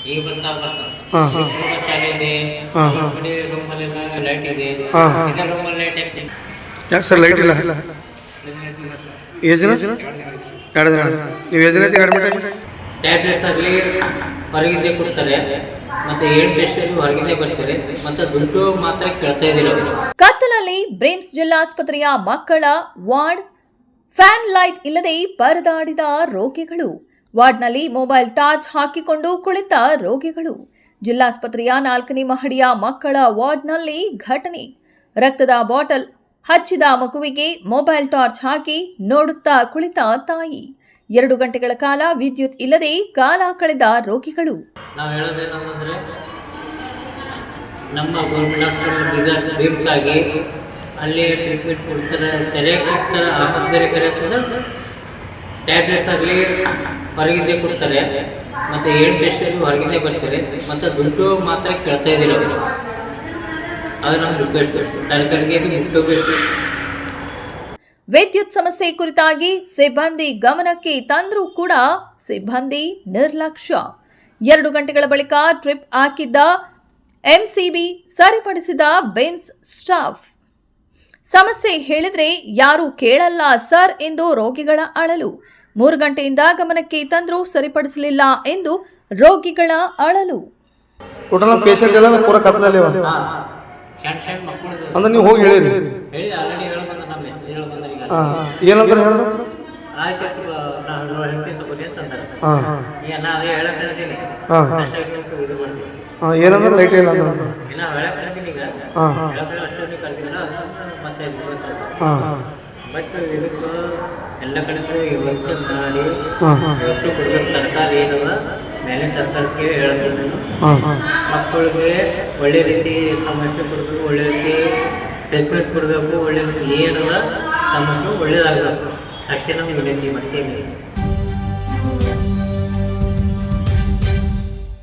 ಈಗ ಬರ್ತಾ ಹಾಂ ಹಾಂ ಚಾಲು ಇದೆ. ಹಾಂ ಹಾಂ ಕಡೆ ರೂಮಲ್ಲೆಲ್ಲ ಲೈಟ್ ಇದೆ. ಹಾಂ ಹಾಂ ಇದೇ ರೂಮಲ್ಲಿ ಲೈಟ್ ಹಾಕ್ತೀನಿ. ಯಾಕೆ ಸರ್ ಲೈಟ್ ಇಲ್ಲ? ಏಜಿನ 2 ದಿನ. ನೀವು ಏಜಿನೈತಿ ಅಡ್ಮಿಟ್ ಆಗಿ? ಟ್ಯಾಬ್ಲೆಟ್ಸ್ ಆಗಲಿ ಹೊರಗಿಂದ ಕೊಡ್ತಾರೆ, ಮತ್ತು ಏನ್ ಟೆಸ್ಟ್ ಹೊರಗಿಂದ ಬರ್ತಾರೆ, ಮತ್ತು ದುಡ್ಡು ಮಾತ್ರ ಕೇಳ್ತಾ ಇದ್ದೀರ. ಕತ್ತಲಲ್ಲಿ ಬ್ರೇಮ್ಸ್ ಜಿಲ್ಲಾಸ್ಪತ್ರೆಯ ಮಕ್ಕಳ ವಾರ್ಡ್, ಫ್ಯಾನ್ ಲೈಟ್ ಇಲ್ಲದೆ ಪರದಾಡಿದ ರೋಗಿಗಳು, ವಾರ್ಡ್ನಲ್ಲಿ ಮೊಬೈಲ್ ಟಾರ್ಚ್ ಹಾಕಿಕೊಂಡು ಕುಳಿತ ರೋಗಿಗಳು. ಜಿಲ್ಲಾಸ್ಪತ್ರೆಯ 4ನೇ ಮಹಡಿಯ ಮಕ್ಕಳ ವಾರ್ಡ್ನಲ್ಲಿ ಘಟನೆ. ರಕ್ತದ ಬಾಟಲ್ ಹಚ್ಚಿದ ಮಗುವಿಗೆ ಮೊಬೈಲ್ ಟಾರ್ಚ್ ಹಾಕಿ ನೋಡುತ್ತಾ ಕುಳಿತ ತಾಯಿ. 2 ಗಂಟೆಗಳ ಕಾಲ ವಿದ್ಯುತ್ ಇಲ್ಲದೆ ಕಾಲ ಕಳೆದ ರೋಗಿಗಳು. ನಾವು ಹೇಳೋದೇನಂದ್ರೆ, ನಮ್ಮ ಗೌರ್ಮೆಂಟ್ ಹಾಸ್ಪಿಟಲ್ ಬ್ರೇಮ್ಸ್ ಆಗಿ ಅಲ್ಲಿ ಟ್ರೀಟ್ಮೆಂಟ್ ಕೊಡ್ತಾರೆ, ಸರಿಯಾಗಿ ಕೊಡ್ತಾರೆ. ಆಮೇಲೆ ಬೇರೆ ಕರೆ ಟ್ಯಾಬ್ಲೆಟ್ಸ್ ಆಗಲಿ ಹೊರಗಿಂದ ಕೊಡ್ತಾರೆ, ಮತ್ತು ಏನ್ ಟೆಸ್ಟ್ ಹೊರಗಿಂದ ಬರ್ತಾರೆ, ಮತ್ತು ದುಡ್ಡು ಮಾತ್ರ ಕೇಳ್ತಾ ಇದ್ದೀರ. ಅದು ನಮ್ಮ ರಿಕ್ವೆಸ್ಟ್, ಸರ್ಕಾರಕ್ಕೆ ಇದು ಮುಟ್ಟಬೇಕು. ವಿದ್ಯುತ್ ಸಮಸ್ಯೆ ಕುರಿತಾಗಿ ಸಿಬ್ಬಂದಿ ಗಮನಕ್ಕೆ ತಂದರೂ ಕೂಡ ಸಿಬ್ಬಂದಿ ನಿರ್ಲಕ್ಷ್ಯ. 2 ಗಂಟೆಗಳ ಬಳಿಕ ಟ್ರಿಪ್ ಹಾಕಿದ್ದ ಎಂಸಿಬಿ ಸರಿಪಡಿಸಿದ ಬೇಮ್ಸ್ ಸ್ಟಾಫ್. ಸಮಸ್ಯೆ ಹೇಳಿದ್ರೆ ಯಾರೂ ಕೇಳಲ್ಲ ಸರ್ ಎಂದು ರೋಗಿಗಳ ಅಳಲು. 3 ಗಂಟೆಯಿಂದ ಗಮನಕ್ಕೆ ತಂದರೂ ಸರಿಪಡಿಸಲಿಲ್ಲ ಎಂದು ರೋಗಿಗಳ ಅಳಲು. ಟೋಟಲ್ ಪೇಷಂಟ್ ಎಲ್ಲ ಪೂರ ಕತ್ತಲಲ್ಲಿ ಸಣ್ಣ ಮಕ್ಕಳು ಅಂದ್ರೆ ನೀವು ಹೋಗಿ ಹೇಳಿರಿ? ಹೇಳಿ, ಆಲ್ರೆಡಿ ಹೇಳ್ಬಂದ, ನಮ್ಮ ಮೆಸೇಜ್ ಹೇಳ್ಬಂದ್ರೆ. ಈಗ ಏನಂತ ಹೇಳಿದ್ರು? ಆಯ್ತು ನಾವು ಹೇಳ್ತೀನಿ ತಗೋರಿ ಅಂತಂದ್ರೆ. ಈಗ ನಾ ಅದೇ ಹೇಳಕ್ ಹೇಳ್ತೀನಿ. ಇದು ಮಾಡ್ತೀವಿ. ಏನಂದ್ರೆ ಲೈಟ್ ಇಲ್ಲ ಅಂತ ಇನ್ನು ಹೇಳಕ್ ಹೇಳ್ತೀನಿ. ಈಗ ಹೇಳಕ್ಕೆ ಅಷ್ಟೊಂದು ಕಲ್ತಿಲ್ಲ, ಮತ್ತೆ ಬಟ್ ಇದಕ್ಕೆ ಎಲ್ಲ ಕಡೆ ವ್ಯವಸ್ಥೆ ಮಾಡಿ ವ್ಯವಸ್ಥೆ ಕೊಡ್ಬೇಕು ಸರ್ಕಾರ. ಏನದ ಮೇಲೆ ಸರ್ಕಾರಕ್ಕೆ ಹೇಳ್ತೀನಿ, ಮಕ್ಕಳಿಗೆ ಒಳ್ಳೆ ರೀತಿ ಸಮಸ್ಯೆ ಕೊಡಬೇಕು, ಒಳ್ಳೆ ರೀತಿ ಟ್ರೀಟ್ಮೆಂಟ್ ಕೊಡಬೇಕು, ಒಳ್ಳೆ ರೀತಿ ಏನದ ಸಮಸ್ಯೆ ಒಳ್ಳೇದಾಗಬೇಕು. ಅಷ್ಟೇ ನಮ್ಗೆ ವಿನಂತಿ. ಮತ್ತೇನು